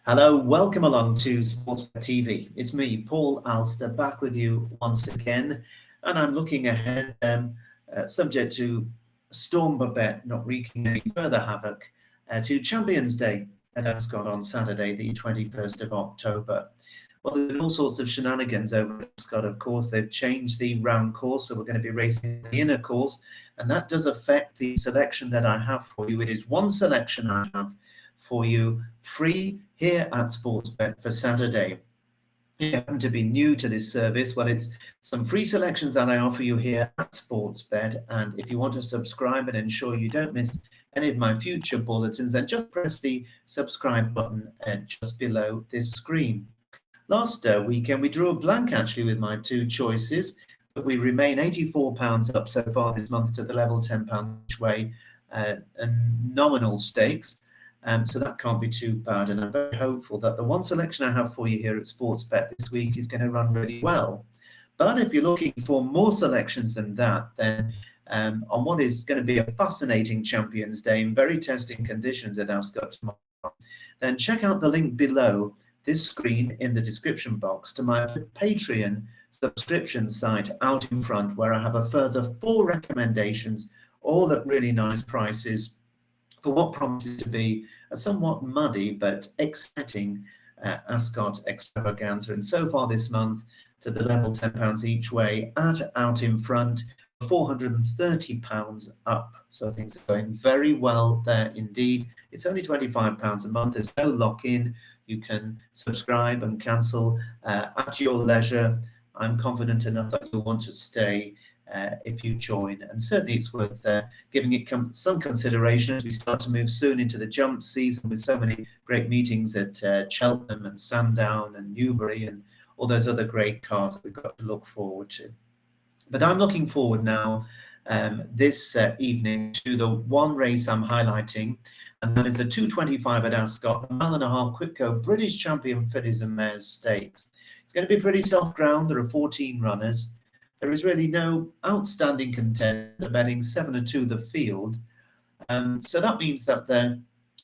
Hello, welcome along to SportsBet TV. It's me, Paul Alster, back with you once again, and I'm looking ahead, subject to Storm Babette not wreaking any further havoc, to Champions Day at Ascot on Saturday, the 21st of October. Well, there's been all sorts of shenanigans over at Ascot, of course. They've changed the round course, so we're going to be racing the inner course, and that does affect the selection that I have for you. It is one selection I have for you free here at SportsBet for Saturday. If you happen to be new to this service, well, it's some free selections that I offer you here at SportsBet, and if you want to subscribe and ensure you don't miss any of my future bulletins, then just press the subscribe button just below this screen. Last weekend we drew a blank actually with my two choices, but we remain £84 up so far this month to the level £10 each way and nominal stakes. So that can't be too bad, and I'm very hopeful that the one selection I have for you here at SportsBet this week is going to run really well. But if you're looking for more selections than that, then on what is going to be a fascinating Champions Day in very testing conditions at Ascot tomorrow, then check out the link below this screen in the description box to my Patreon subscription site Out in Front, where I have a further 4 recommendations, all at really nice prices, for what promises to be a somewhat muddy but exciting Ascot extravaganza. And so far this month, to the level £10 each way at Out in Front, £430 up. So things are going very well there indeed. It's only £25 a month. There's no lock-in. You can subscribe and cancel at your leisure. I'm confident enough that you'll want to stay if you join, and certainly it's worth giving it some consideration as we start to move soon into the jump season with so many great meetings at Cheltenham and Sandown and Newbury and all those other great cards that we've got to look forward to. But I'm looking forward now this evening to the one race I'm highlighting, and that is the 225 at Ascot, the mile-and-a-half Quipco British Champion Fillies and Mares Stakes. It's going to be pretty soft ground. There are 14 runners. There is really no outstanding contender betting 7-2 the field. So that means that there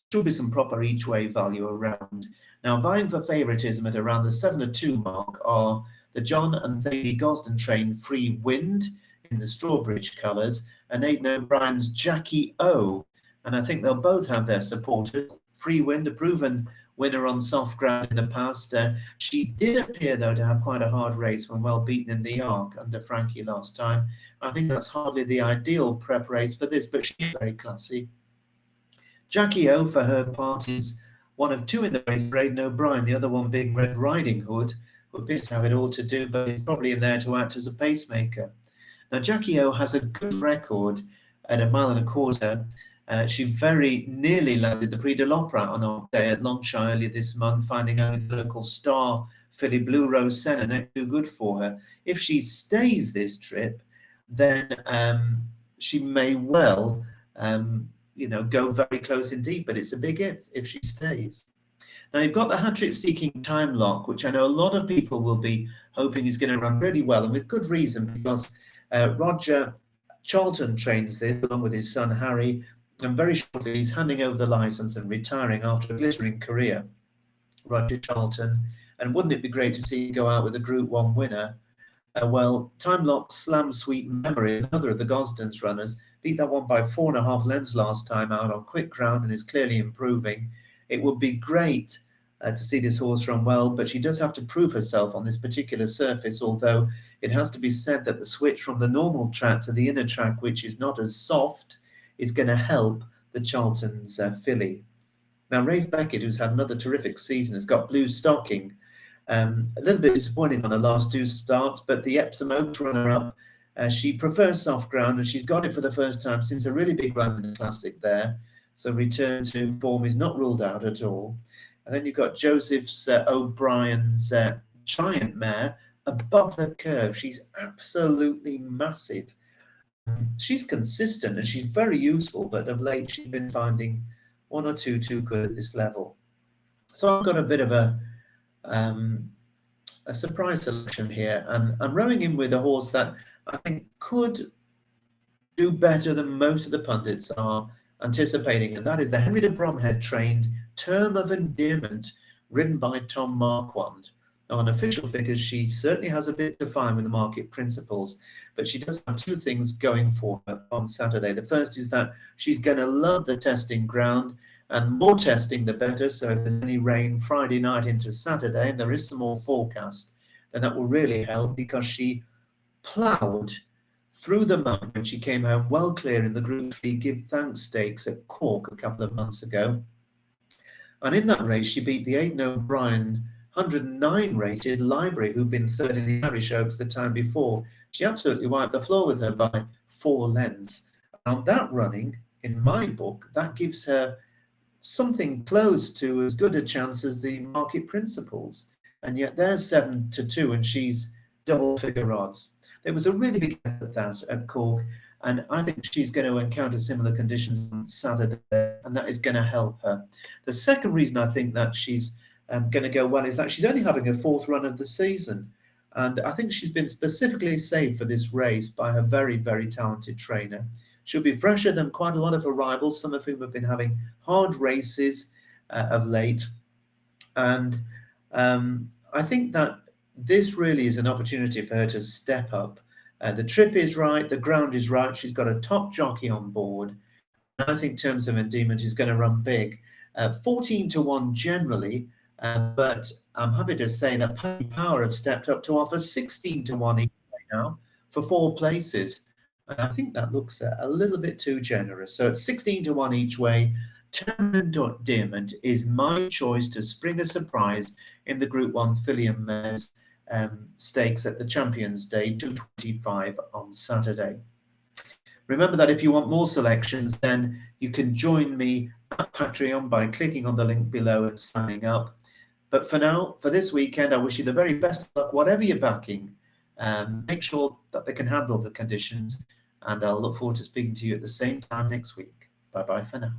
should be some proper each-way value around. Now, vying for favouritism at around the 7-2 mark are the John and Thady Gosden trained Free Wind in the Strawbridge colours and Aidan O'Brien's Jackie O. And I think they'll both have their supporters. Free Wind, a proven winner on soft ground in the past. She did appear, though, to have quite a hard race when well beaten in the Arc under Frankie last time. I think that's hardly the ideal prep race for this, but she's very classy. Jackie O, for her part, is one of 2 in the race for Aidan O'Brien, the other one being Red Riding Hood, who appears to have it all to do, but is probably in there to act as a pacemaker. Now, Jackie O has a good record at 1.25 miles. She very nearly landed the Prix de l'Opera on our day at Longshot earlier this month, finding only the local star filly Blue Rose Senna not too good for her. If she stays this trip, then she may well, go very close indeed. But it's a big if she stays. Now, you've got the hat-trick seeking Time Lock, which I know a lot of people will be hoping is going to run really well, and with good reason, because Roger Charlton trains this along with his son Harry, and very shortly he's handing over the licence and retiring after a glittering career, Roger Charlton. And wouldn't it be great to see him go out with a Group 1 winner? Well, Time Lock's Slam Sweet Memory, another of the Gosden's runners, beat that one by 4.5 lengths last time out on quick ground and is clearly improving. It would be great to see this horse run well, but she does have to prove herself on this particular surface, although it has to be said that the switch from the normal track to the inner track, which is not as soft, is going to help the Charlton's filly. Now, Rafe Beckett, who's had another terrific season, has got Blue Stocking. A little bit disappointing on the last 2 starts, but the Epsom Oaks runner-up, she prefers soft ground, and she's got it for the first time since a really big run in the Classic there. So return to form is not ruled out at all. And then you've got Joseph's O'Brien's Giant Mare above the curve. She's absolutely massive. She's consistent and she's very useful, but of late she's been finding 1 or 2 too good at this level. So I've got a bit of a surprise selection here, and I'm rowing in with a horse that I think could do better than most of the pundits are anticipating, and that is the Henry de Bromhead trained Term of Endearment ridden by Tom Marquand. On official figures, she certainly has a bit to find with the market principles, but she does have two things going for her on Saturday. The first is that she's going to love the testing ground, and more testing the better. So if there's any rain Friday night into Saturday, and there is some more forecast, then that will really help, because she ploughed through the mud when she came home well clear in the Group 3 Give Thanks Stakes at Cork a couple of months ago. And in that race, she beat the Aidan O'Brien 109 rated Library, who'd been third in the Irish Oaks the time before. She absolutely wiped the floor with her by 4 lengths. And that running, in my book, that gives her something close to as good a chance as the market principles. And yet there's 7-2, and she's double figure odds. There was a really big effort that at Cork, and I think she's going to encounter similar conditions on Saturday, and that is going to help her. The second reason I think that she's going to go well is that she's only having her 4th run of the season, and I think she's been specifically saved for this race by her very, very talented trainer. She'll be fresher than quite a lot of her rivals, some of whom have been having hard races of late, and I think that this really is an opportunity for her to step up. The trip is right, the ground is right, she's got a top jockey on board. I think Terms of Endearment is going to run big. 14-1 generally, but I'm happy to say that Paddy Power have stepped up to offer 16-1 each way now for 4 places. And I think that looks a little bit too generous. So at 16-1 each way, Terms of Endearment is my choice to spring a surprise in the Group 1 Filly and Mares stakes at the Champions Day, 225 on Saturday. Remember that if you want more selections, then you can join me at Patreon by clicking on the link below and signing up. But for now, for this weekend, I wish you the very best of luck, whatever you're backing. Make sure that they can handle the conditions, and I'll look forward to speaking to you at the same time next week. Bye-bye for now.